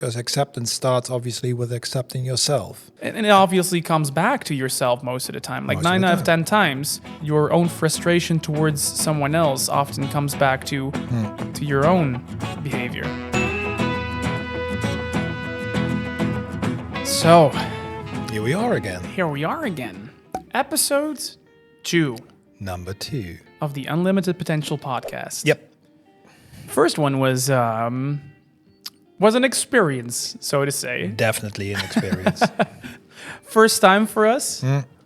Because acceptance starts obviously with accepting yourself. And it obviously comes back to yourself most of the time. Like Most of 9 the out of time. 10 times, your own frustration towards someone else often comes back to your own behavior. So, Here we are again. here we are again. Episode 2 Number 2. of the Unlimited Potential podcast. Yep. First one was an experience, so to say. Definitely an experience. First time for us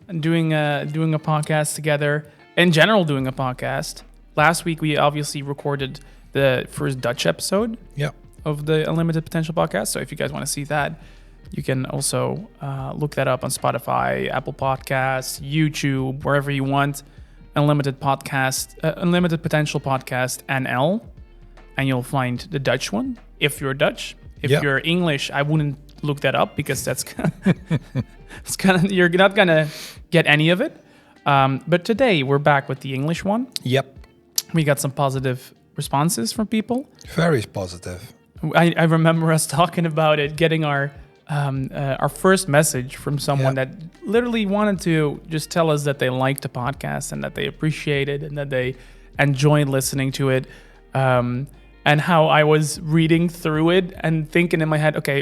doing a podcast together. In general, doing a podcast. Last week we obviously recorded the first Dutch episode Yep. of the Unlimited Potential podcast. So if you guys want to see that, you can also look that up on Spotify, Apple Podcasts, YouTube, wherever you want. Unlimited Potential Podcast NL, and you'll find the Dutch one if you're Dutch. If Yeah. you're English, I wouldn't look that up because that's you're not gonna get any of it. But today we're back with the English one. Yep. We got some positive responses from people. Very positive. I remember us talking about it, getting our first message from someone that literally wanted to just tell us that they liked the podcast and that they appreciate it and that they enjoyed listening to it. And how I was reading through it and thinking in my head, okay,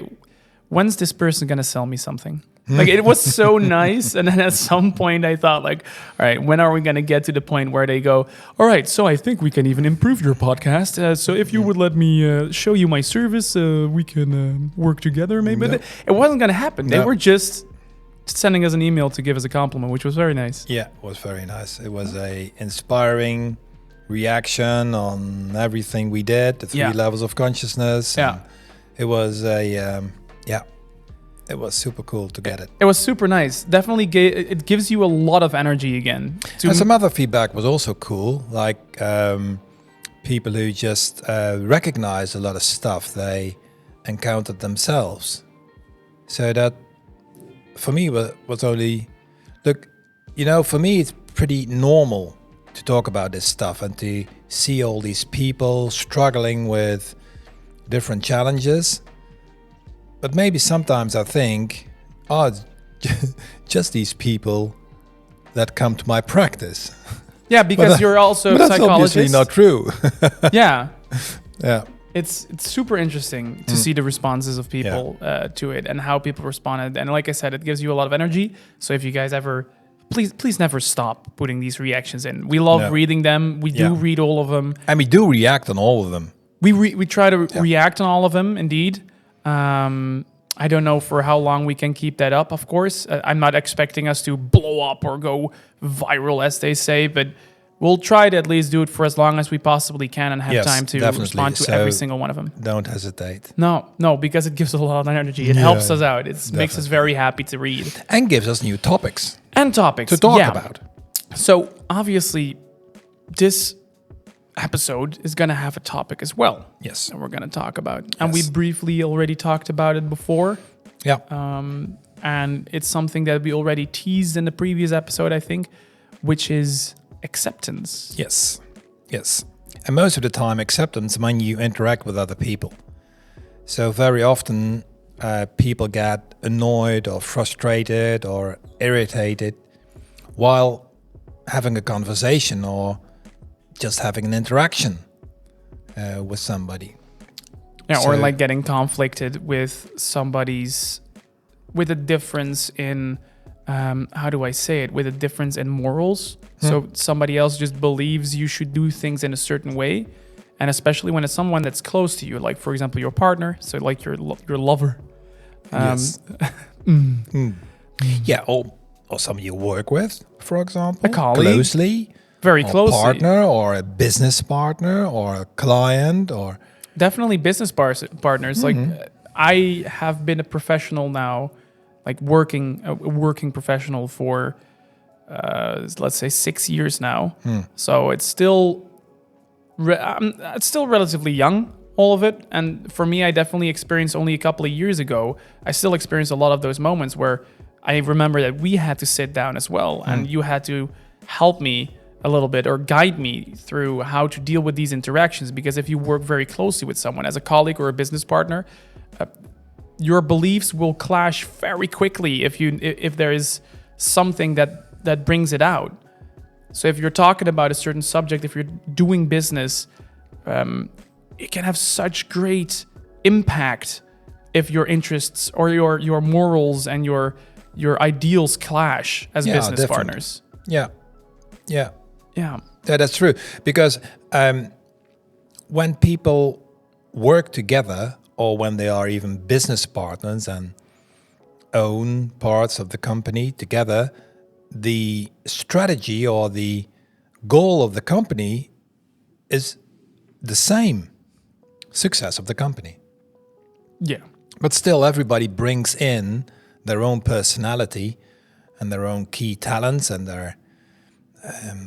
when's this person going to sell me something? Like, it was so nice. And then at some point I thought, like, all right, when are we going to get to the point where they go, all right, so I think we can even improve your podcast. So if you would let me show you my service, we can work together maybe. No. It wasn't going to happen. They No. were just sending us an email to give us a compliment, which was very nice. Yeah, it was very nice. It was a inspiring reaction on everything we did, the 3 levels of consciousness. Yeah. And it was it was super cool to get it. It was super nice. Definitely, it gives you a lot of energy again. And some other feedback was also cool, like people who just recognize a lot of stuff they encountered themselves. So that, for me, was only... Look, for me, it's pretty normal to talk about this stuff and to see all these people struggling with different challenges. But maybe sometimes I think, it's just these people that come to my practice. Yeah, because you're also a But that's psychologist. obviously not true. Yeah. Yeah. It's super interesting to see the responses of people to it and how people responded. And like I said, it gives you a lot of energy. So if you guys ever... Please never stop putting these reactions in. We love reading them. We do read all of them. And we do react on all of them. We try to react on all of them, indeed. I don't know for how long we can keep that up, of course. I'm not expecting us to blow up or go viral, as they say, but we'll try to at least do it for as long as we possibly can and have time to respond to every single one of them. Don't hesitate. No, because it gives a lot of energy. It helps us out. It makes us very happy to read. And gives us new topics. And topics. To talk about. So, obviously, this episode is going to have a topic as well. Yes. That we're going to talk about. And we briefly already talked about it before. Yeah. And it's something that we already teased in the previous episode, I think, which is acceptance. Yes. And most of the time, acceptance when you interact with other people. So very often, people get annoyed or frustrated or irritated while having a conversation or just having an interaction with somebody. Yeah, or like getting conflicted with with a difference in, how do I say it? With a difference in morals. So somebody else just believes you should do things in a certain way. And especially when it's someone that's close to you, like, for example, your partner. So like your lover. Yes. Yeah, or somebody you work with, for example. A colleague. Closely. Very or closely. Partner or a business partner or a client or... Definitely business partners. Like, I have been a professional now, like a working professional for, let's say 6 years now. So it's still relatively young, all of it. And for me, I definitely experienced only a couple of years ago. I still experienced a lot of those moments where I remember that we had to sit down as well, and you had to help me a little bit or guide me through how to deal with these interactions. Because if you work very closely with someone as a colleague or a business partner, your beliefs will clash very quickly if there is something that brings it out. So if you're talking about a certain subject, if you're doing business, it can have such great impact if your interests or your morals and your ideals clash as business definitely. partners. Yeah. Yeah. That's true. Because when people work together, or when they are even business partners and own parts of the company together, the strategy or the goal of the company is the same: success of the company. Yeah. But still, everybody brings in their own personality and their own key talents and their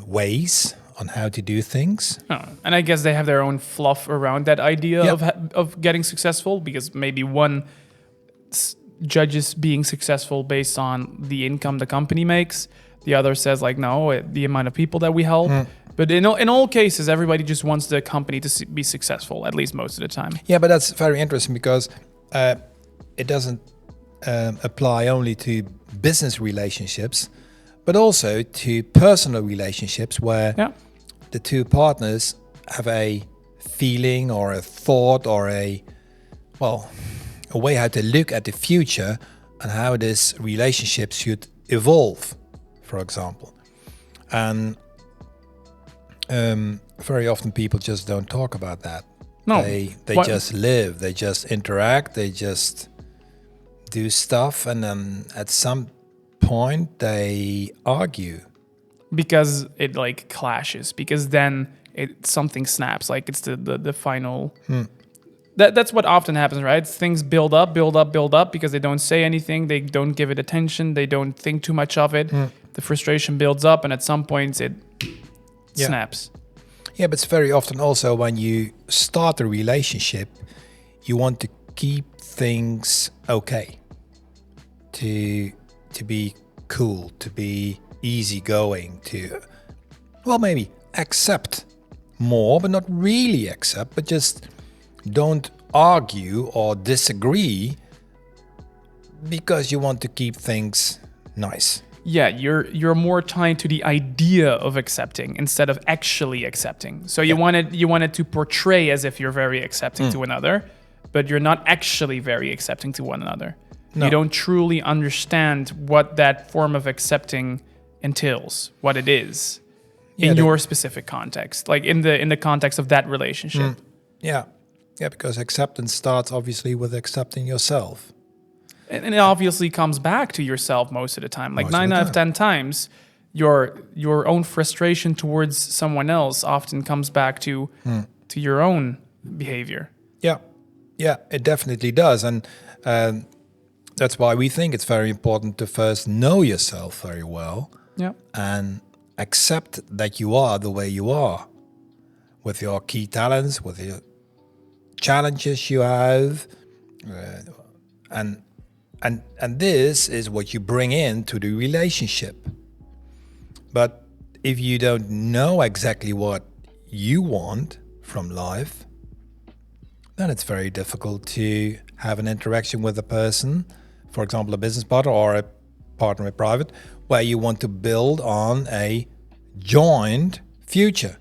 ways on how to do things. Oh, and I guess they have their own fluff around that idea Yep. of getting successful, because maybe one judges being successful based on the income the company makes. The other says like, no, the amount of people that we help. But in all cases, everybody just wants the company to be successful, at least most of the time. Yeah, but that's very interesting because it doesn't apply only to business relationships, but also to personal relationships where the two partners have a feeling or a thought or a way how to look at the future and how this relationship should evolve, for example. And very often people just don't talk about that. No. They just live, they just interact, they just do stuff, and then at some point they argue. Because it like clashes, because then something snaps, like it's the final... That's what often happens, right? Things build up because they don't say anything, they don't give it attention, they don't think too much of it. The frustration builds up, and at some points it snaps. Yeah, but it's very often also when you start a relationship, you want to keep things okay, to be cool, to be easygoing, to maybe accept more, but not really accept, but just don't argue or disagree because you want to keep things nice. Yeah, you're more tied to the idea of accepting instead of actually accepting. So you wanted to portray as if you're very accepting to another, but you're not actually very accepting to one another. No. You don't truly understand what that form of accepting entails, what it is in your specific context, like in the context of that relationship. Yeah, because acceptance starts obviously with accepting yourself. And it obviously comes back to yourself most of the time. Like 9 out of 10 times, your own frustration towards someone else often comes back to your own behavior. Yeah, it definitely does. And that's why we think it's very important to first know yourself very well. Yeah. And accept that you are the way you are, with your key talents, with your challenges you have, and this is what you bring into the relationship. But if you don't know exactly what you want from life, then it's very difficult to have an interaction with a person, for example, a business partner or a partner in private, where you want to build on a joint future,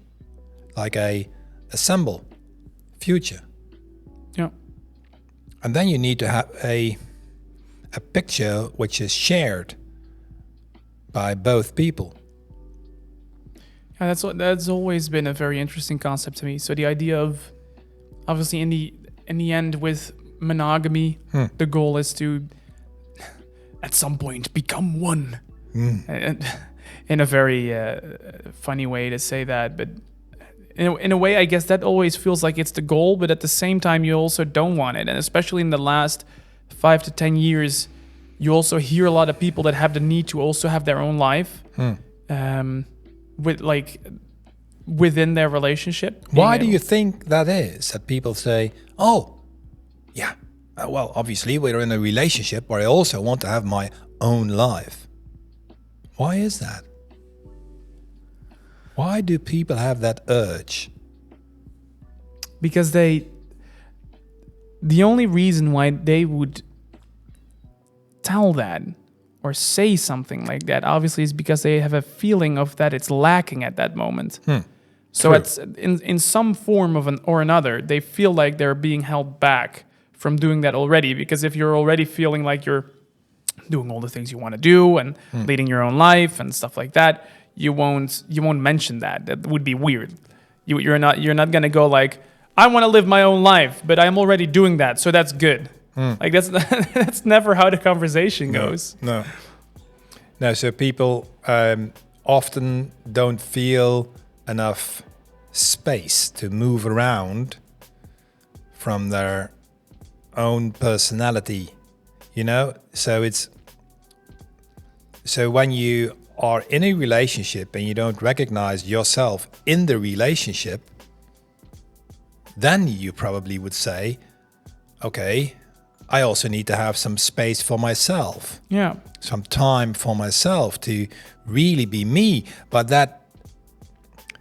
like a assemble future. Yeah. And then you need to have a picture which is shared by both people. Yeah, that's always been a very interesting concept to me. So the idea of, obviously, in the end, with monogamy, the goal is to, at some point, become one. And in a very funny way to say that, but in a way, I guess that always feels like it's the goal, but at the same time, you also don't want it. And especially in the last 5 to 10 years, you also hear a lot of people that have the need to also have their own life, within their relationship. Why do you think that is? That people say, "Oh, yeah, well, obviously we're in a relationship where I also want to have my own life." Why is that? Why do people have that urge? Because the only reason why they would tell that or say something like that, obviously it's because they have a feeling of that it's lacking at that moment. So True. it's in some form of another, they feel like they're being held back from doing that already. Because if you're already feeling like you're doing all the things you want to do and leading your own life and stuff like that, you won't mention that. That would be weird. You're not gonna go like, I want to live my own life, but I'm already doing that, so that's good. Like that's never how the conversation goes. No. So people often don't feel enough space to move around from their own personality, so when you are in a relationship and you don't recognize yourself in the relationship, then you probably would say, okay, I also need to have some space for myself. Yeah. Some time for myself to really be me. But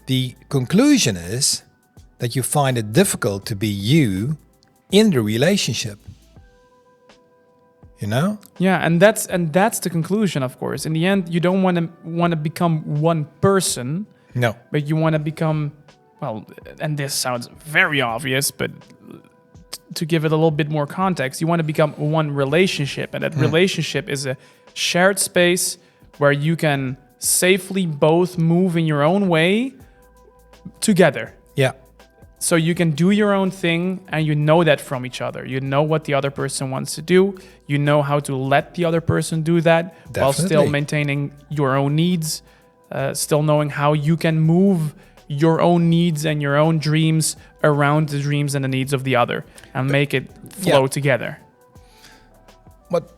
the conclusion is that you find it difficult to be you in the relationship. Yeah, and that's the conclusion, of course. In the end, you don't want to become one person. No. But you want to become, well, and this sounds very obvious, but to give it a little bit more context, you want to become one relationship, and that relationship is a shared space where you can safely both move in your own way together. Yeah. So you can do your own thing, and you know that from each other. You know what the other person wants to do. You know how to let the other person do that while still maintaining your own needs, still knowing how you can move your own needs and your own dreams around the dreams and the needs of the other and make it flow together. But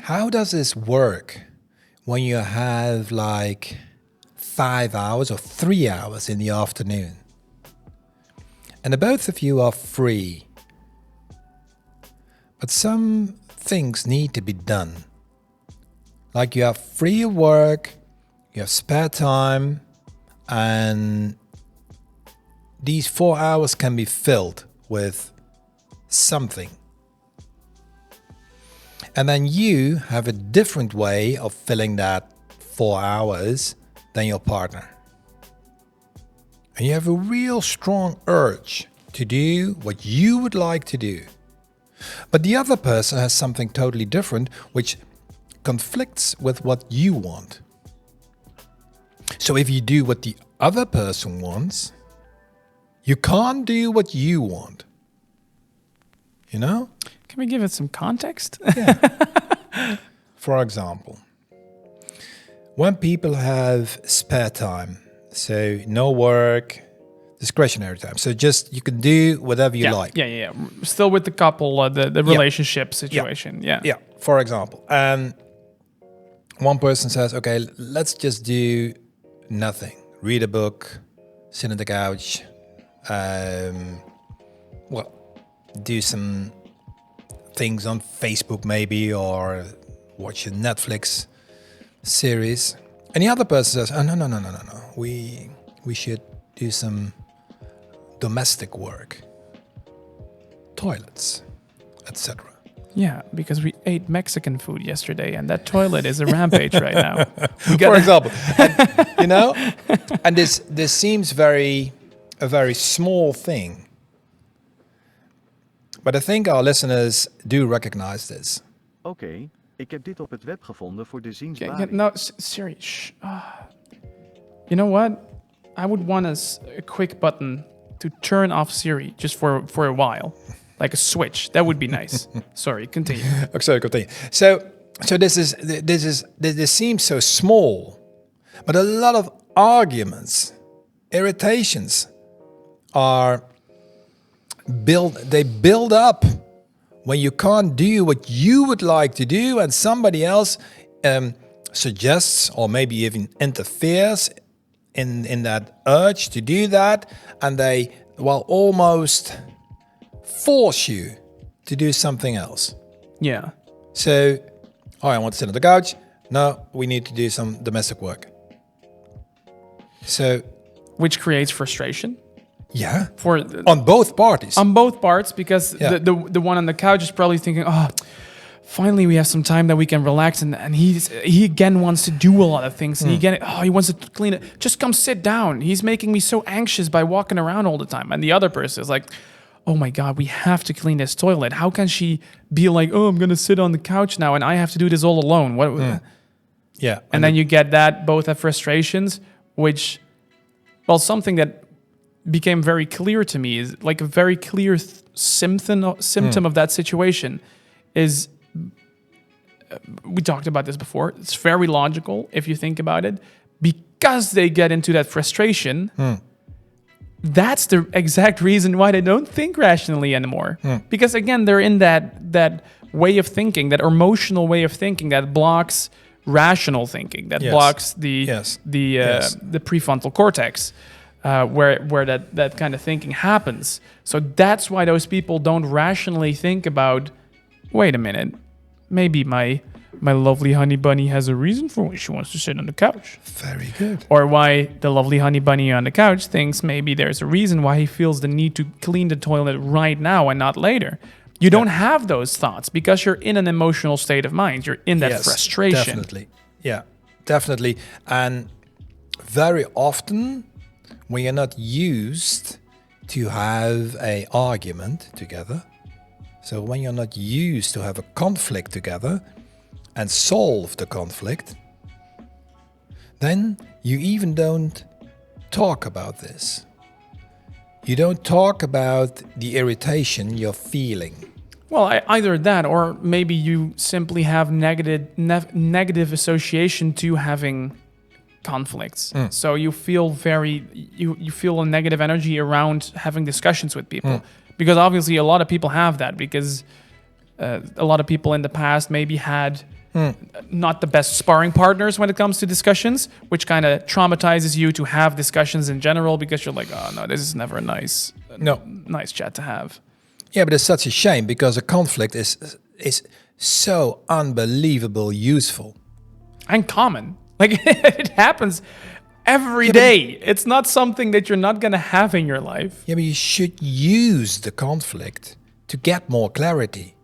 how does this work when you have like 5 hours or 3 hours in the afternoon? And the both of you are free. But some things need to be done. Like you have free work, you have spare time, and these 4 hours can be filled with something. And then you have a different way of filling that 4 hours than your partner. And you have a real strong urge to do what you would like to do. But the other person has something totally different, which conflicts with what you want. So if you do what the other person wants, you can't do what you want. Can we give it some context? Yeah. For example, when people have spare time, so no work, discretionary time. So just you can do whatever you like. Yeah. Still with the couple, the relationship situation. Yeah. For example, one person says, okay, let's just do nothing. Read a book, sit on the couch, do some things on Facebook maybe, or watch a Netflix series. And the other person says, oh, no. We should do some domestic work, toilets, etc. Yeah, because we ate Mexican food yesterday, and that toilet is a rampage right now. For example, and this seems a very small thing, but I think our listeners do recognize this. Oké, ik heb dit op het web gevonden voor de ziensbaring. No, Siri. You know what? I would want a quick button to turn off Siri just for a while. Like a switch. That would be nice. Sorry, continue. Okay, continue. So this seems so small, but a lot of arguments, irritations they build up when you can't do what you would like to do, and somebody else suggests or maybe even interferes in that urge to do that, and they almost force you to do something else. Yeah. So, I want to sit on the couch. No, we need to do some domestic work. So, which creates frustration. Yeah. On both parties. On both parts, because the one on the couch is probably thinking, oh, finally we have some time that we can relax, and he again wants to do a lot of things, and he wants to clean it. Just come sit down. He's making me so anxious by walking around all the time. And the other person is like, oh my God, we have to clean this toilet. How can she be like, oh, I'm gonna sit on the couch now and I have to do this all alone? What? Yeah. And then you get that both have frustrations, which, well, something that became very clear to me is like a very clear symptom of that situation is, we talked about this before, it's very logical if you think about it, because they get into that frustration, that's the exact reason why they don't think rationally anymore. Because again, they're in that way of thinking, that emotional way of thinking that blocks rational thinking, that blocks the prefrontal cortex, where that kind of thinking happens. So that's why those people don't rationally think about, wait a minute, maybe my lovely honey bunny has a reason for why she wants to sit on the couch. Very good. Or why the lovely honey bunny on the couch thinks maybe there's a reason why he feels the need to clean the toilet right now and not later. You don't have those thoughts because you're in an emotional state of mind. You're in that frustration. Definitely. Yeah, definitely. And very often we are not used to have an argument together. So when you're not used to have a conflict together and solve the conflict, then you even don't talk about this. You don't talk about the irritation you're feeling. Well, either that, or maybe you simply have negative association to having conflicts. So you feel you feel a negative energy around having discussions with people. Because obviously a lot of people have that, because a lot of people in the past maybe had not the best sparring partners when it comes to discussions, which kind of traumatizes you to have discussions in general, because you're like, oh no, this is never a nice chat to have. Yeah, but it's such a shame, because a conflict is so unbelievable useful. And common. Like, it happens every day. It's not something that you're not going to have in your life. Yeah, but you should use the conflict to get more clarity.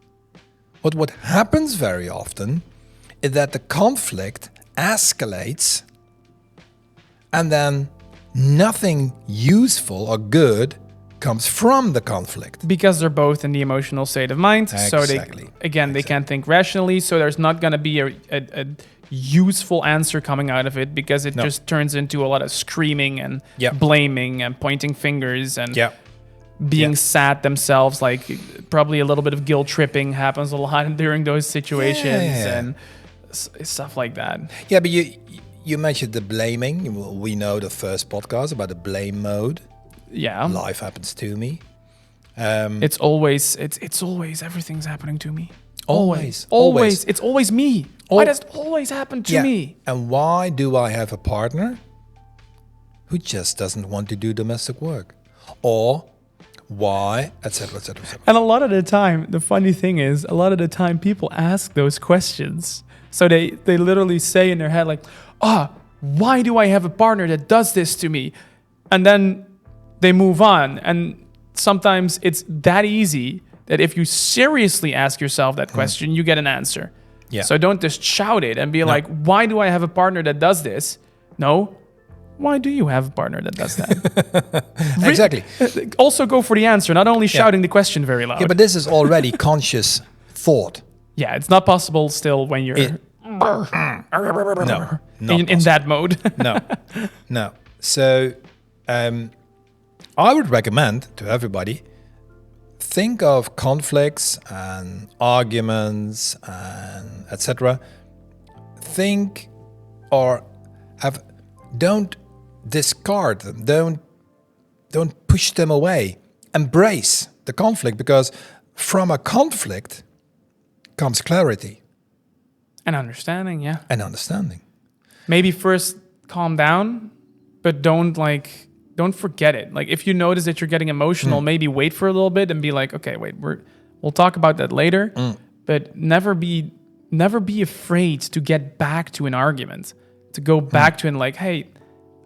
But what happens very often is that the conflict escalates and then nothing useful or good comes from the conflict. Because they're both in the emotional state of mind. Exactly. So they can't think rationally. So there's not going to be a useful answer coming out of it, because it just turns into a lot of screaming and blaming and pointing fingers and being sad themselves. Like, probably a little bit of guilt tripping happens a lot during those situations and stuff like that. Yeah, but you mentioned the blaming. We know the first podcast about the blame mode. Yeah. Life happens to me. It's always everything's happening to me. Always. It's always me. Why does it always happen to me? And why do I have a partner who just doesn't want to do domestic work? Or why, etc., etc., etc. And a lot of the time, the funny thing is, people ask those questions. So they literally say in their head, like, why do I have a partner that does this to me? And then they move on. And sometimes it's that easy that if you seriously ask yourself that question, you get an answer. Yeah. So don't just shout it and be like, why do I have a partner that does this? No. Why do you have a partner that does that? Exactly. Also go for the answer, not only shouting the question very loud. Yeah, but this is already conscious thought. Yeah, it's not possible still when you're in that mode. No. So I would recommend to everybody, think of conflicts and arguments and etc. Think or don't discard them. Don't push them away. Embrace the conflict, because from a conflict comes clarity. And understanding, yeah. And understanding. Maybe first calm down, but don't forget it. Like, if you notice that you're getting emotional, maybe wait for a little bit and be like, okay, wait, we'll talk about that later. But never be afraid to get back to an argument, to go back to it and like, hey,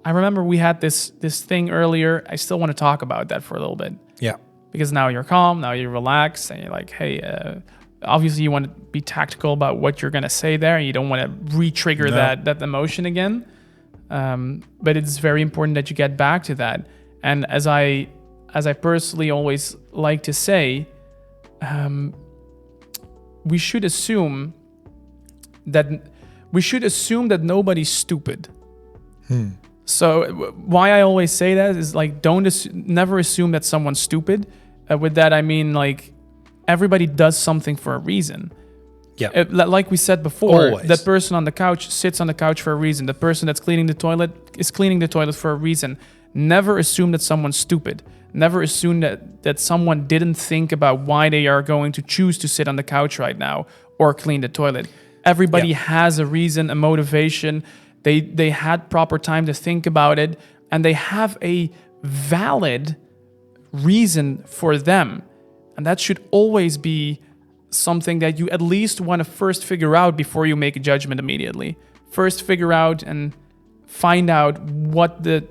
I remember we had this thing earlier. I still want to talk about that for a little bit. Yeah. Because now you're calm, now you're relaxed, and you're like, hey, obviously you want to be tactical about what you're going to say there. You don't want to re-trigger that emotion again. But it's very important that you get back to that. And as I personally always like to say, we should assume that nobody's stupid. So why I always say that is like, never assume that someone's stupid. With that, I mean like everybody does something for a reason. Yeah. Like we said before, Always. that person on the couch sits on the couch for a reason. The person that's cleaning the toilet is cleaning the toilet for a reason. Never assume that someone's stupid. Never assume that someone didn't think about why they are going to choose to sit on the couch right now or clean the toilet. Everybody has a reason, a motivation. They had proper time to think about it, and they have a valid reason for them. And that should always be something that you at least want to first figure out before you make a judgment immediately. First figure out and find out what the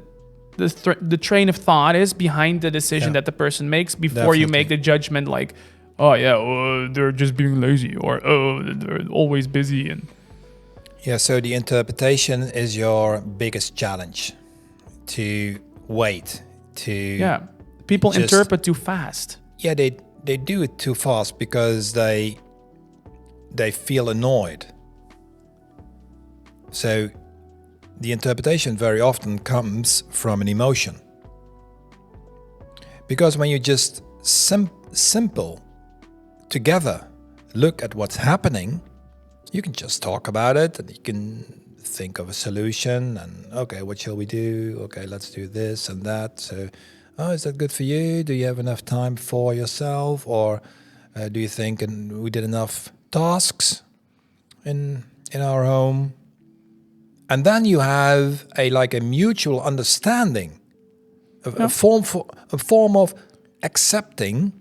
train of thought is behind the decision that the person makes before you make the judgment like, oh yeah, they're just being lazy, or oh, they're always busy. And Yeah, so the interpretation is your biggest challenge. To wait, people interpret too fast. Yeah, they do it too fast because they feel annoyed. So the interpretation very often comes from an emotion. Because when you just simple together look at what's happening, you can just talk about it and you can think of a solution and, okay, what shall we do? Okay, let's do this and that. So, is that good for you? Do you have enough time for yourself? Or do you think we did enough tasks in our home? And then you have a mutual understanding, a form of accepting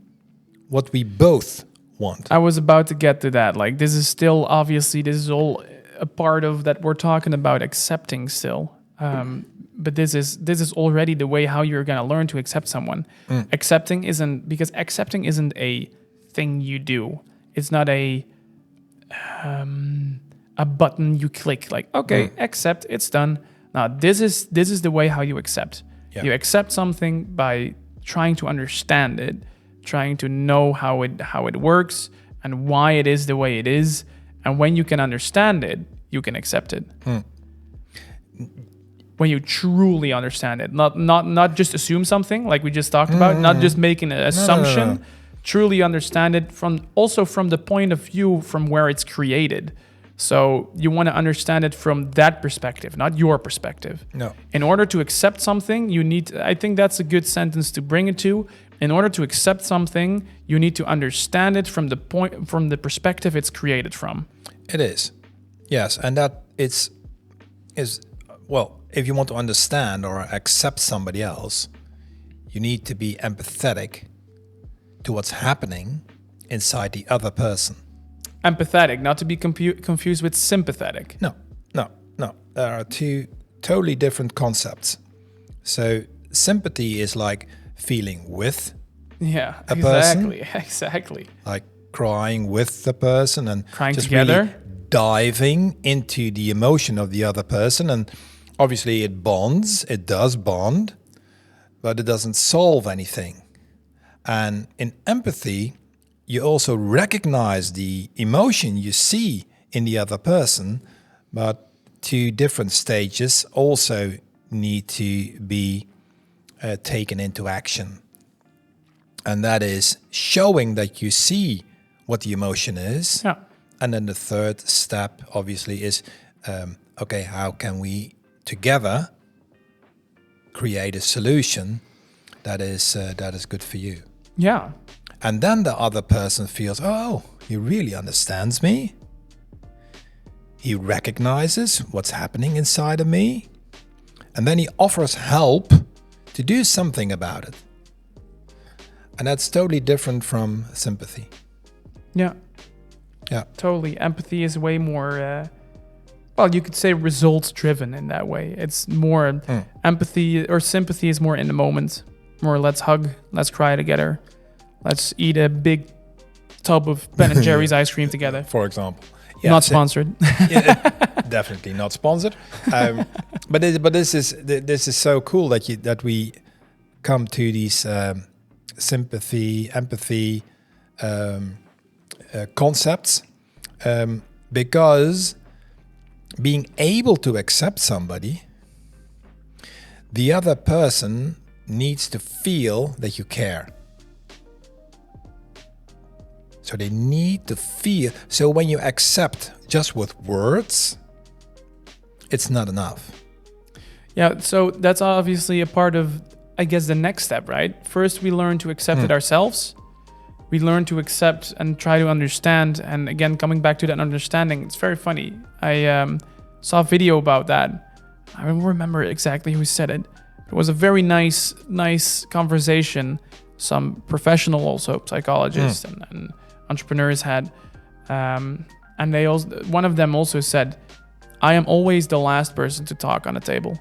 what we both want. I was about to get to that. Like, this is still, obviously, this is all a part of that we're talking about accepting still. But this is already the way how you're going to learn to accept someone. Accepting isn't a thing you do. It's not a button you click like, okay, accept, it's done. Now, this is the way how you accept. Yeah. You accept something by trying to understand it, trying to know how it works and why it is the way it is. And when you can understand it, you can accept it. When you truly understand it, not just assume something like we just talked about, not just making an assumption. No. Truly understand it from the point of view from where it's created. So you want to understand it from that perspective, not your perspective. No. In order to accept something, I think that's a good sentence to bring it to. In order to accept something, you need to understand it from the perspective it's created from. It is. Yes, and that is well, if you want to understand or accept somebody else, you need to be empathetic to what's happening inside the other person. Empathetic, not to be confused with sympathetic. No. There are two totally different concepts. So sympathy is like feeling with a person. Exactly. Like crying with the person and crying just together. Really diving into the emotion of the other person. And obviously it does bond, but it doesn't solve anything. And in empathy, you also recognize the emotion you see in the other person, but two different stages also need to be taken into action. And that is showing that you see what the emotion is. Yeah. And then the third step, obviously, is, okay, how can we together create a solution that is good for you? Yeah. And then the other person feels, oh, he really understands me. He recognizes what's happening inside of me. And then he offers help to do something about it. And that's totally different from sympathy. Yeah. Yeah. Totally. Empathy is way more, you could say results driven in that way. It's more empathy, or sympathy is more in the moment. More let's hug, let's cry together. Let's eat a big tub of Ben and Jerry's ice cream together. For example. Not sponsored. Definitely not sponsored. But this is so cool that we come to these sympathy, empathy concepts, because being able to accept somebody, the other person needs to feel that you care. So they need to feel. So when you accept just with words, it's not enough. Yeah, so that's obviously a part of, I guess, the next step, right? First, we learn to accept it ourselves. We learn to accept and try to understand. And again, coming back to that understanding, it's very funny. I saw a video about that. I don't remember exactly who said it. It was a very nice conversation. Some professional also, psychologists and entrepreneurs had. And they also, one of them also said, I am always the last person to talk on a table.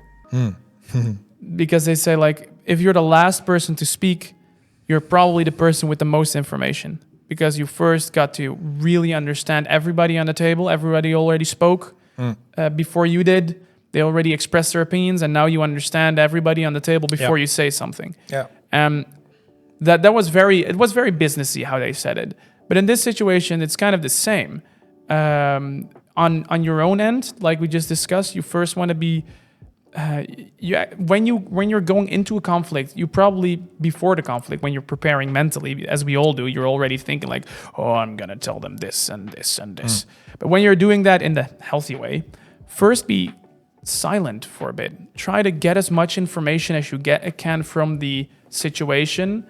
Because they say, like, if you're the last person to speak, you're probably the person with the most information, because you first got to really understand everybody on the table. Everybody already spoke before you did. They already expressed their opinions, and now you understand everybody on the table before you say something. Yeah. That was very businessy how they said it. But in this situation, it's kind of the same. On your own end, like we just discussed, you first want to be when you're going into a conflict, you probably, before the conflict, when you're preparing mentally, as we all do, you're already thinking like, oh, I'm gonna tell them this and this and this. But when you're doing that in the healthy way, first be silent for a bit. Try to get as much information as you can from the situation.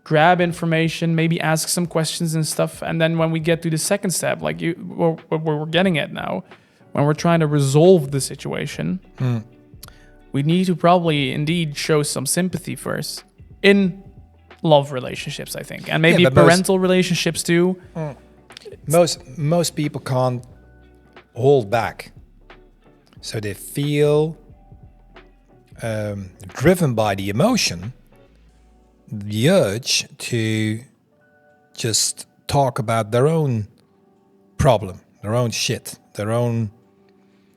Grab information, maybe ask some questions and stuff. And then when we get to the second step, like what we're getting at now, when we're trying to resolve the situation, we need to probably indeed show some sympathy first in love relationships, I think. And maybe parental relationships too. Most people can't hold back. So they feel driven by the emotion, the urge to just talk about their own problem, their own shit, their own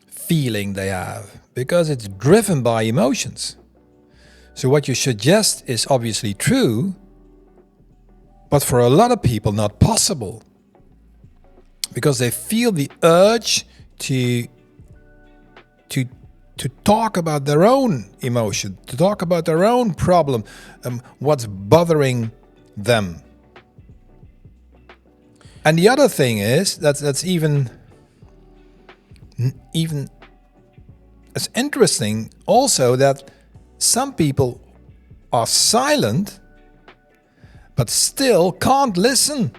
feeling they have, because it's driven by emotions. So what you suggest is obviously true, but for a lot of people not possible, because they feel the urge to talk about their own emotion, to talk about their own problem, what's bothering them. And the other thing is that's even it's interesting also that some people are silent but still can't listen.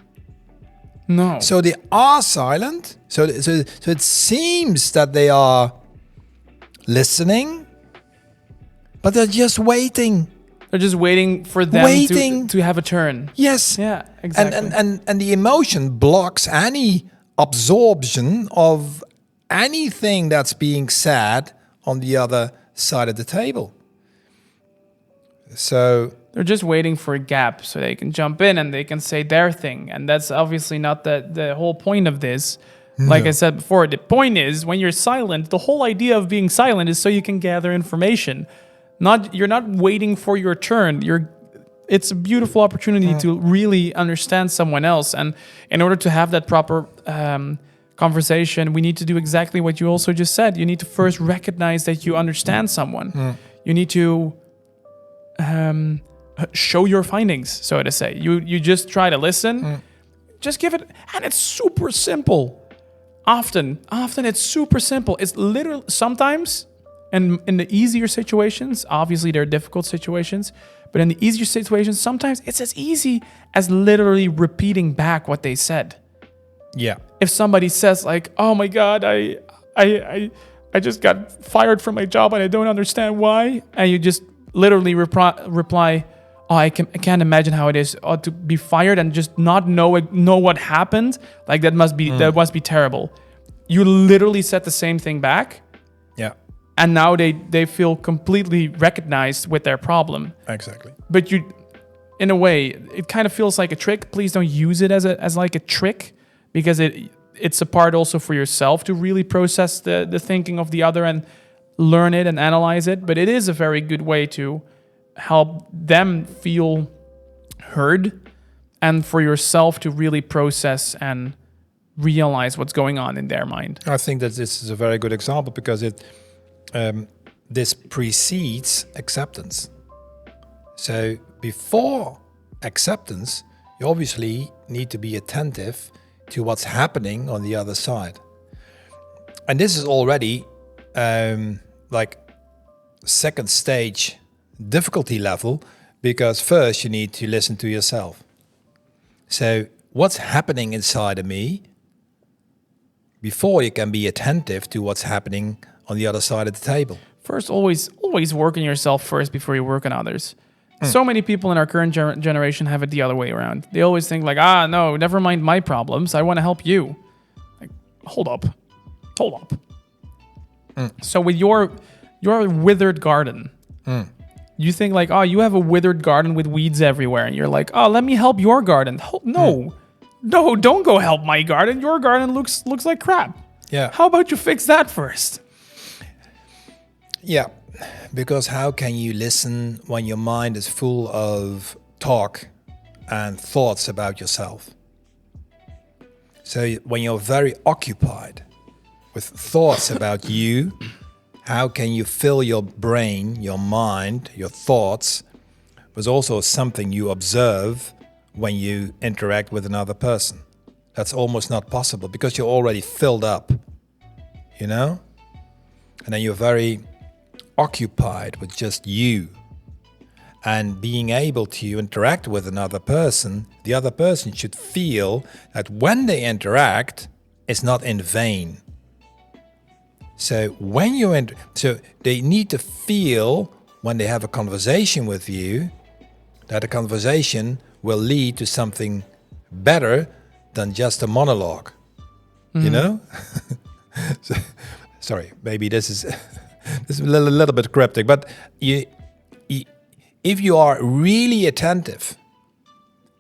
No. So they are silent. So it seems that they are listening, but they're just waiting. They're just waiting for them to have a turn. Yes. Yeah, exactly. And the emotion blocks any absorption of anything that's being said on the other side of the table. So they're just waiting for a gap so they can jump in and they can say their thing. And that's obviously not the whole point of this. Like I said before, the point is when you're silent, the whole idea of being silent is so you can gather information. You're not waiting for your turn. It's a beautiful opportunity to really understand someone else. And in order to have that proper conversation, we need to do exactly what you also just said. You need to first recognize that you understand someone. You need to show your findings, so to say. You just try to listen. Just give it, and it's super simple. Often it's super simple. It's literally sometimes, and in the easier situations, obviously there are difficult situations, but in the easier situations, sometimes it's as easy as literally repeating back what they said. Yeah. If somebody says like, "Oh my God, I just got fired from my job and I don't understand why," and you just literally reply, "Oh, I can't imagine how it is to be fired and just not know what happened. Like that must be terrible." You literally said the same thing back. Yeah. And now they feel completely recognized with their problem. Exactly. But in a way, it kind of feels like a trick. Please don't use it as like a trick, because it's a part also for yourself to really process the thinking of the other and learn it and analyze it. But it is a very good way to help them feel heard, and for yourself to really process and realize what's going on in their mind. I think that this is a very good example because this precedes acceptance. So before acceptance, you obviously need to be attentive to what's happening on the other side. And this is already like second stage difficulty level, because first you need to listen to yourself. So what's happening inside of me before you can be attentive to what's happening on the other side of the table. First, always work on yourself first before you work on others. So many people in our current generation have it the other way around. They always think like, no, never mind my problems. I want to help you. Like, hold up. So with your withered garden, you think like, you have a withered garden with weeds everywhere. And you're like, let me help your garden. No, don't go help my garden. Your garden looks like crap. Yeah. How about you fix that first? Yeah, because how can you listen when your mind is full of talk and thoughts about yourself? So when you're very occupied with thoughts about you, how can you fill your brain, your mind, your thoughts with also something you observe when you interact with another person? That's almost not possible because you're already filled up, you know? And then you're very occupied with just you. And being able to interact with another person, the other person should feel that when they interact, it's not in vain. So when you so they need to feel when they have a conversation with you that a conversation will lead to something better than just a monologue. You know? So, sorry, maybe this is this is a little bit cryptic, but if you are really attentive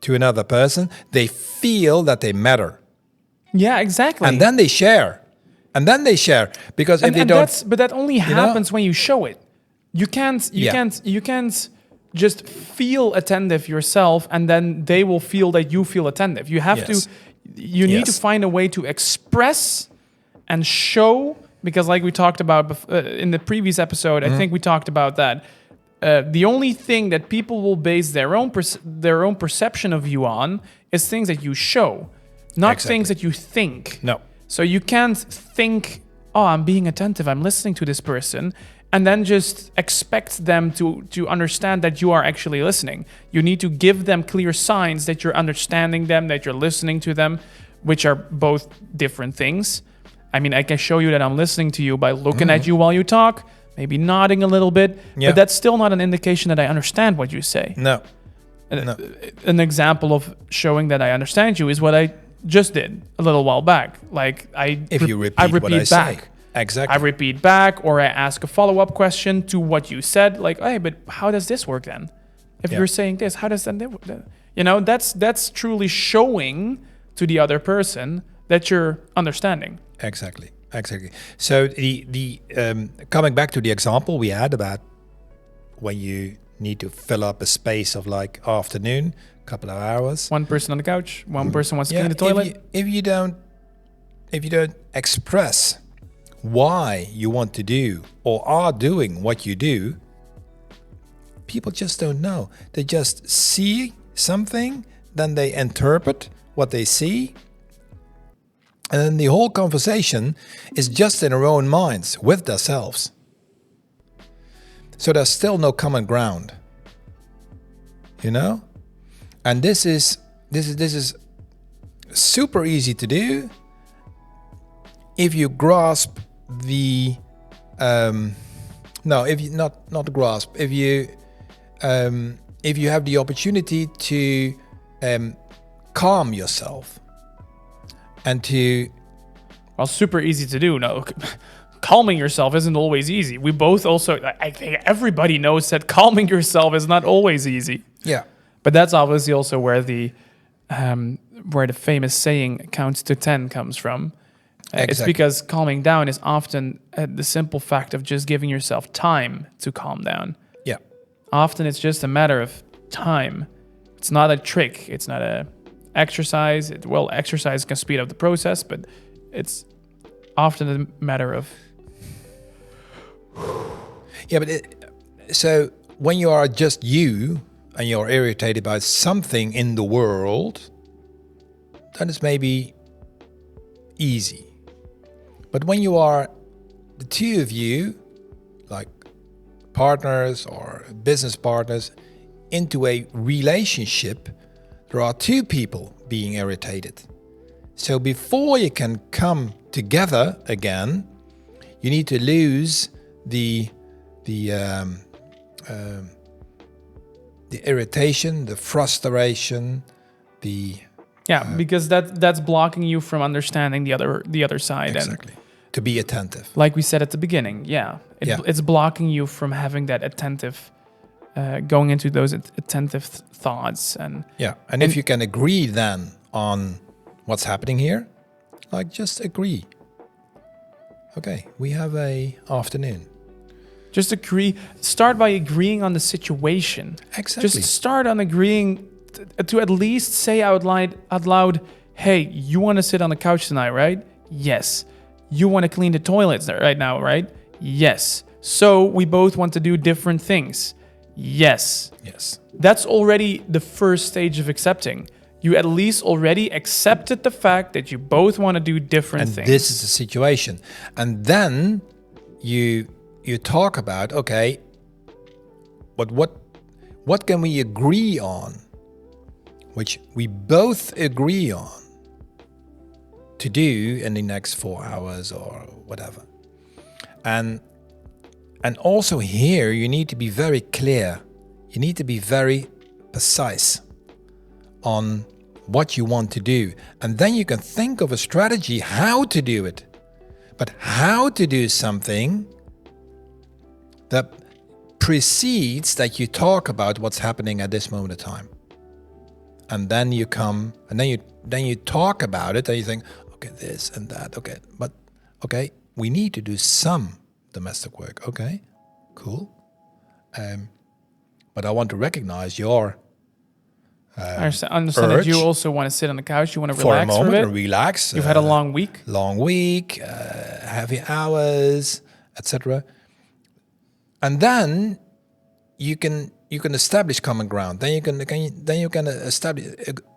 to another person, they feel that they matter. Yeah, exactly. And then they share. Because if they don't, but that only happens when you show it. You can't just feel attentive yourself, and then they will feel that you feel attentive. You have to. You need to find a way to express and show, because like we talked about in the previous episode, I think we talked about that. The only thing that people will base their own perception of you on is things that you show, not things that you think. No. So you can't think, I'm being attentive, I'm listening to this person, and then just expect them to understand that you are actually listening. You need to give them clear signs that you're understanding them, that you're listening to them, which are both different things. I mean, I can show you that I'm listening to you by looking at you while you talk, maybe nodding a little bit, but that's still not an indication that I understand what you say. No. An example of showing that I understand you is what I just did a little while back. Like I repeat what I back. say. Exactly. I repeat back, or I ask a follow-up question to what you said. Like, hey, but how does this work then? If you're saying this, how does that work? You know, that's truly showing to the other person that you're understanding. Exactly. So the coming back to the example we had about when you need to fill up a space of like afternoon, couple of hours. One person on the couch, one person wants to clean the toilet. If you don't express why you want to do or are doing what you do, people just don't know. They just see something, then they interpret what they see, and then the whole conversation is just in their own minds with themselves. So there's still no common ground, you know? And this is super easy to do if you grasp the if you have the opportunity to calm yourself and to super easy to do. No, calming yourself isn't always easy. We both also, I think everybody knows that calming yourself is not always easy. Yeah. But that's obviously also where the famous saying "counts to 10" comes from. It's Exactly. because calming down is often the simple fact of just giving yourself time to calm down. Yeah. Often it's just a matter of time. It's not a trick. It's not a exercise. Exercise can speed up the process, but it's often a matter of... Yeah, but so when you are just you and you're irritated by something in the world, then it's maybe easy. But when you are the two of you, like partners or business partners, into a relationship, there are two people being irritated. So before you can come together again, you need to lose the irritation, the frustration, because that's blocking you from understanding the other side. exactly. To be attentive. Like we said at the beginning, it's blocking you from having that attentive, going into those attentive thoughts. And if you can agree then on what's happening here, like just agree. Okay, we have a afternoon. Just start by agreeing on the situation. Exactly. Just start on agreeing to at least say out loud, hey, you want to sit on the couch tonight, right? Yes. You want to clean the toilets right now, right? Yes. So we both want to do different things. Yes. Yes. That's already the first stage of accepting. You at least already accepted the fact that you both want to do different things. And this is the situation. And then you talk about, okay, but what can we agree on, which we both agree on to do in the next 4 hours or whatever. And also here you need to be very clear. You need to be very precise on what you want to do. And then you can think of a strategy how to do it. But how to do something that precedes that you talk about what's happening at this moment of time. And then you come and then you talk about it and you think, okay, this and that, okay. But okay, we need to do some domestic work. Okay, cool. But I want to recognize your I understand that you also want to sit on the couch. You want to relax for a moment bit. and relax. You've had a long week. Heavy hours, etc. And then you can establish common ground. Then you can establish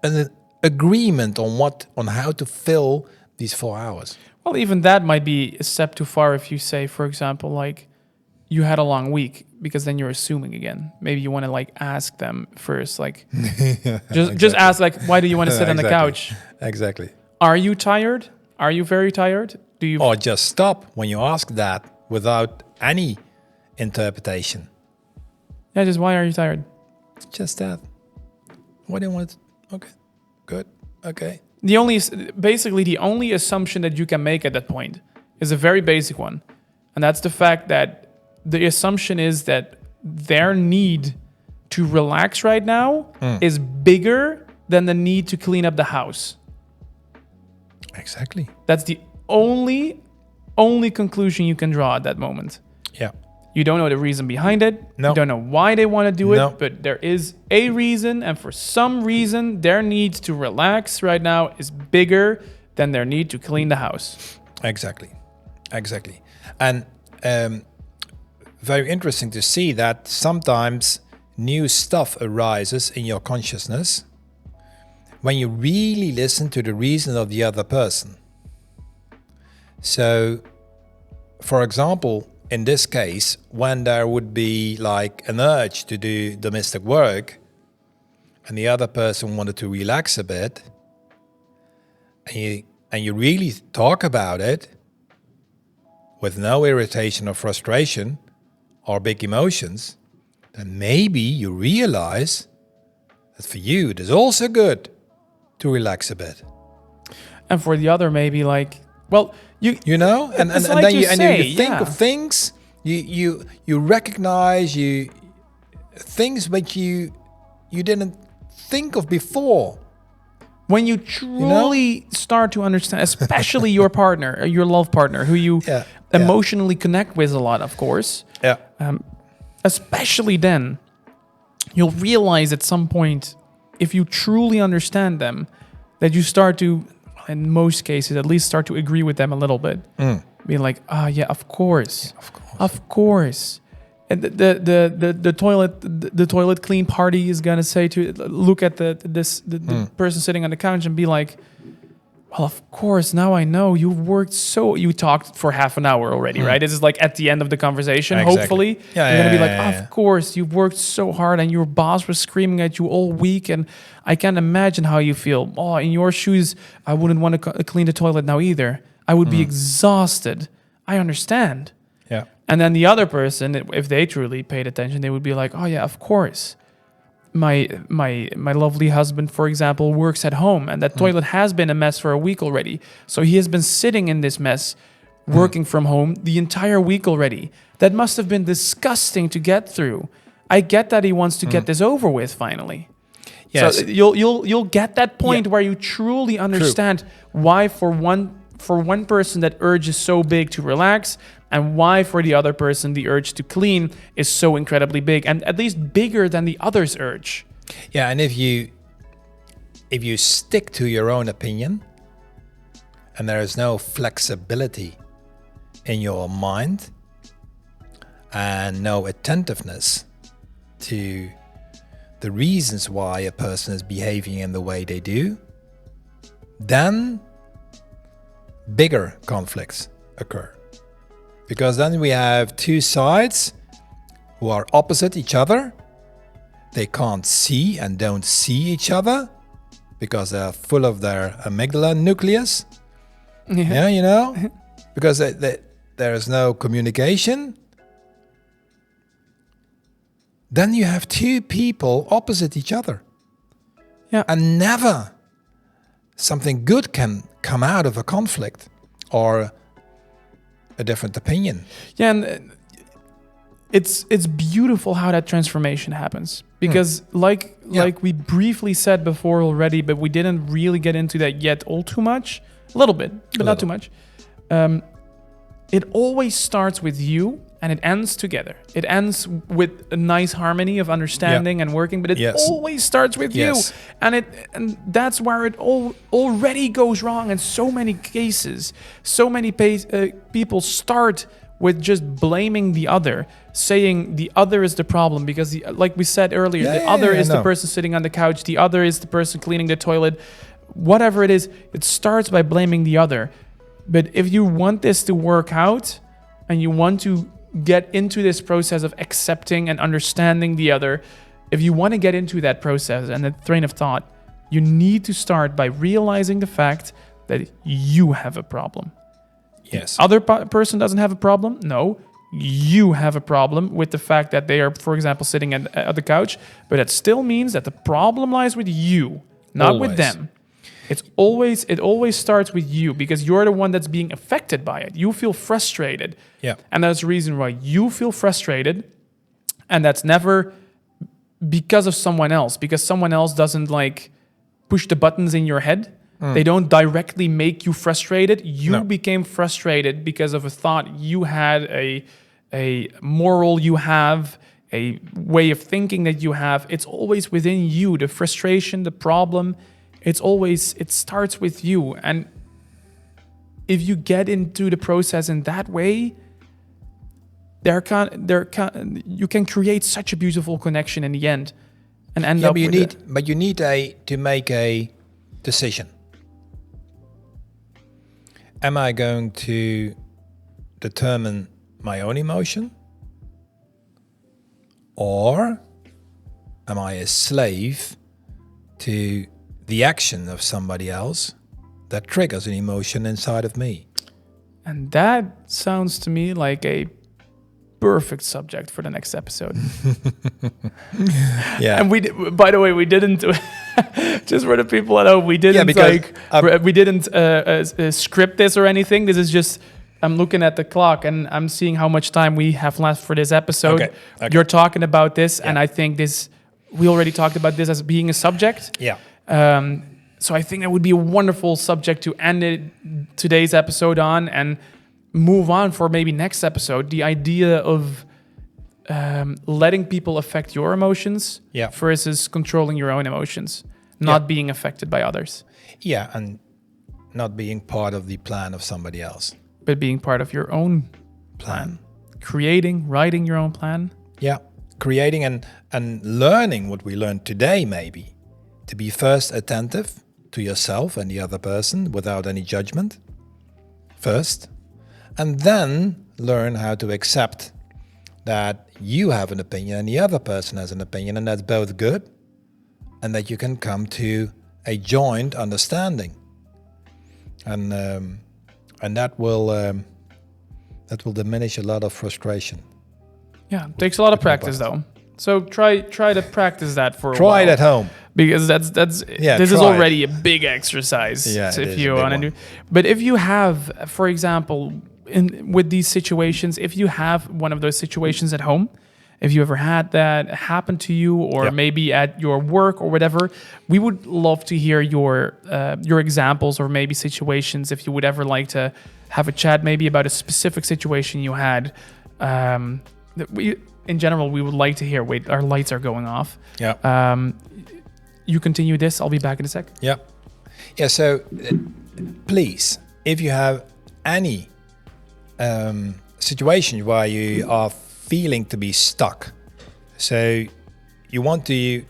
an agreement on how to fill these 4 hours. Well, even that might be a step too far if you say, for example, like you had a long week, because then you're assuming again. Maybe you want to like ask them first, like just ask like, why do you want to sit on the couch? Exactly. Are you tired? Are you very tired? Do you? Or just stop when you ask that without any interpretation. Yeah, just why are you tired? Just that. Why do you want? Okay, good. Okay. The only assumption that you can make at that point is a very basic one, and that's the fact that the assumption is that their need to relax right now is bigger than the need to clean up the house. Exactly. That's the only conclusion you can draw at that moment. Yeah. You don't know the reason behind it. No. You don't know why they want to do it, No. but there is a reason, and for some reason, their need to relax right now is bigger than their need to clean the house. Exactly. And very interesting to see that sometimes new stuff arises in your consciousness when you really listen to the reason of the other person. So, for example, in this case, when there would be like an urge to do domestic work and the other person wanted to relax a bit, and you really talk about it with no irritation or frustration or big emotions, then maybe you realize that for you it is also good to relax a bit. And for the other, maybe like, well, you know, and it's then like you think yeah. of things, you recognize things which you didn't think of before. When you truly start to understand, especially your partner, your love partner, who you emotionally connect with a lot, of course. Yeah. Especially then, you'll realize at some point, if you truly understand them, that you start to, in most cases, at least start to agree with them a little bit. Being like, of course. Of course. And the toilet clean party is gonna say to look at the person sitting on the couch and be like, well, of course, now I know you talked for half an hour already, right? This is like at the end of the conversation, hopefully. You're gonna be like, of course, you've worked so hard and your boss was screaming at you all week and I can't imagine how you feel. Oh, in your shoes, I wouldn't want to clean the toilet now either. I would be exhausted. I understand. Yeah. And then the other person, if they truly paid attention, they would be like, oh yeah, of course. My lovely husband, for example, works at home and that toilet has been a mess for a week already. So he has been sitting in this mess, working from home the entire week already. That must have been disgusting to get through. I get that he wants to get this over with finally. Yes. So you'll get that point where you truly understand why for one person that urge is so big to relax, and why for the other person the urge to clean is so incredibly big, and at least bigger than the other's urge. Yeah, and if you stick to your own opinion, and there is no flexibility in your mind, and no attentiveness to the reasons why a person is behaving in the way they do, then bigger conflicts occur. Because then we have two sides who are opposite each other. They can't see and don't see each other because they're full of their amygdala nucleus. Yeah, you know? Because there is no communication. Then you have two people opposite each other. Yeah. And never something good can come out of a conflict or a different opinion. Yeah, and it's beautiful how that transformation happens. Because like we briefly said before already, but we didn't really get into that yet all too much. A little bit, but not too much. It always starts with you and it ends together. It ends with a nice harmony of understanding and working, but it always starts with you. And that's where it already goes wrong in so many cases. So many people start with just blaming the other, saying the other is the problem because, like we said earlier, the other is the person sitting on the couch, the other is the person cleaning the toilet. Whatever it is, it starts by blaming the other. But if you want this to work out and you want to get into this process of accepting and understanding the other, if you want to get into that process and that train of thought, you need to start by realizing the fact that you have a problem. Yes. The other person doesn't have a problem. No, you have a problem with the fact that they are, for example, sitting at the couch, but that still means that the problem lies with you, not with them. It always starts with you because you're the one that's being affected by it. You feel frustrated. Yeah. And that's the reason why you feel frustrated. And that's never because of someone else, because someone else doesn't like push the buttons in your head. They don't directly make you frustrated. You became frustrated because of a thought you had, a moral you have, a way of thinking that you have. It's always within you, the frustration, the problem. It starts with you. And if you get into the process in that way, you can create such a beautiful connection in the end and end up with it. But you need to make a decision. Am I going to determine my own emotion? Or am I a slave to the action of somebody else that triggers an emotion inside of me? And that sounds to me like a perfect subject for the next episode. Yeah. And by the way, we didn't just for the people at home, we didn't we didn't script this or anything. This is just I'm looking at the clock and I'm seeing how much time we have left for this episode. Okay. You're talking about this, and I think this we already talked about this as being a subject. Yeah. So I think that would be a wonderful subject to end today's episode on and move on for maybe next episode. The idea of letting people affect your emotions versus controlling your own emotions, not being affected by others. Yeah, and not being part of the plan of somebody else. But being part of your own plan. Writing your own plan. Yeah, creating and learning what we learned today, maybe. To be first attentive to yourself and the other person without any judgment. First. And then learn how to accept that you have an opinion and the other person has an opinion, and that's both good, and that you can come to a joint understanding. And that will diminish a lot of frustration. Yeah, it takes a lot of practice though. So try to practice that for a while. Try it at home. Because this is already a big exercise. Yeah, if you want to do. But if you have, for example, with these situations, if you have one of those situations at home, if you ever had that happen to you, or maybe at your work or whatever, we would love to hear your examples or maybe situations. If you would ever like to have a chat, maybe about a specific situation you had. In general, we would like to hear. Wait, our lights are going off. Yeah. You continue this. I'll be back in a sec. Yeah. Yeah. So, please, if you have any situation where you are feeling to be stuck, so you want to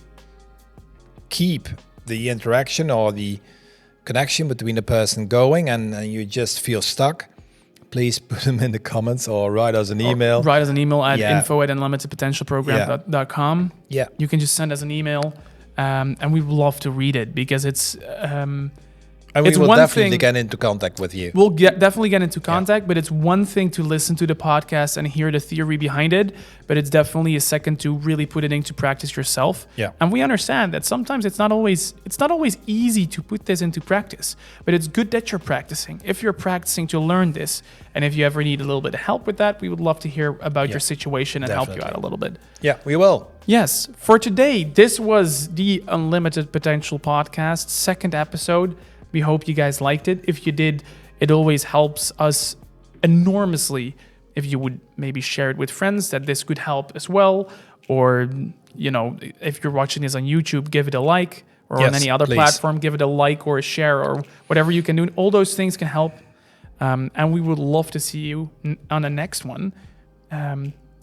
keep the interaction or the connection between the person going, and you just feel stuck, please put them in the comments or write us an email. Write us an email at info@unlimitedpotentialprogram.com. Yeah. You can just send us an email, and we would love to read it, because it's... and we will definitely get into contact with you. We'll definitely get into contact, but it's one thing to listen to the podcast and hear the theory behind it, but it's definitely a second to really put it into practice yourself. Yeah. And we understand that sometimes it's not always easy to put this into practice, but it's good that you're practicing. If you're practicing to learn this, and if you ever need a little bit of help with that, we would love to hear about your situation and help you out a little bit. Yeah, we will. Yes. For today, this was the Unlimited Potential Podcast, second episode. We hope you guys liked it. If you did, it always helps us enormously if you would maybe share it with friends that this could help as well. Or, if you're watching this on YouTube, give it a like, or on any other platform, give it a like or a share or whatever you can do. All those things can help. And we would love to see you on the next one.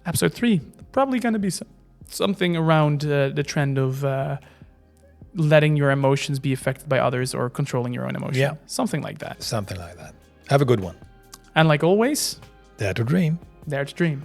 Episode 3, probably going to be something around the trend of... letting your emotions be affected by others or controlling your own emotion. Yeah. Something like that. Something like that. Have a good one. And like always, Dare to dream. Dare to dream.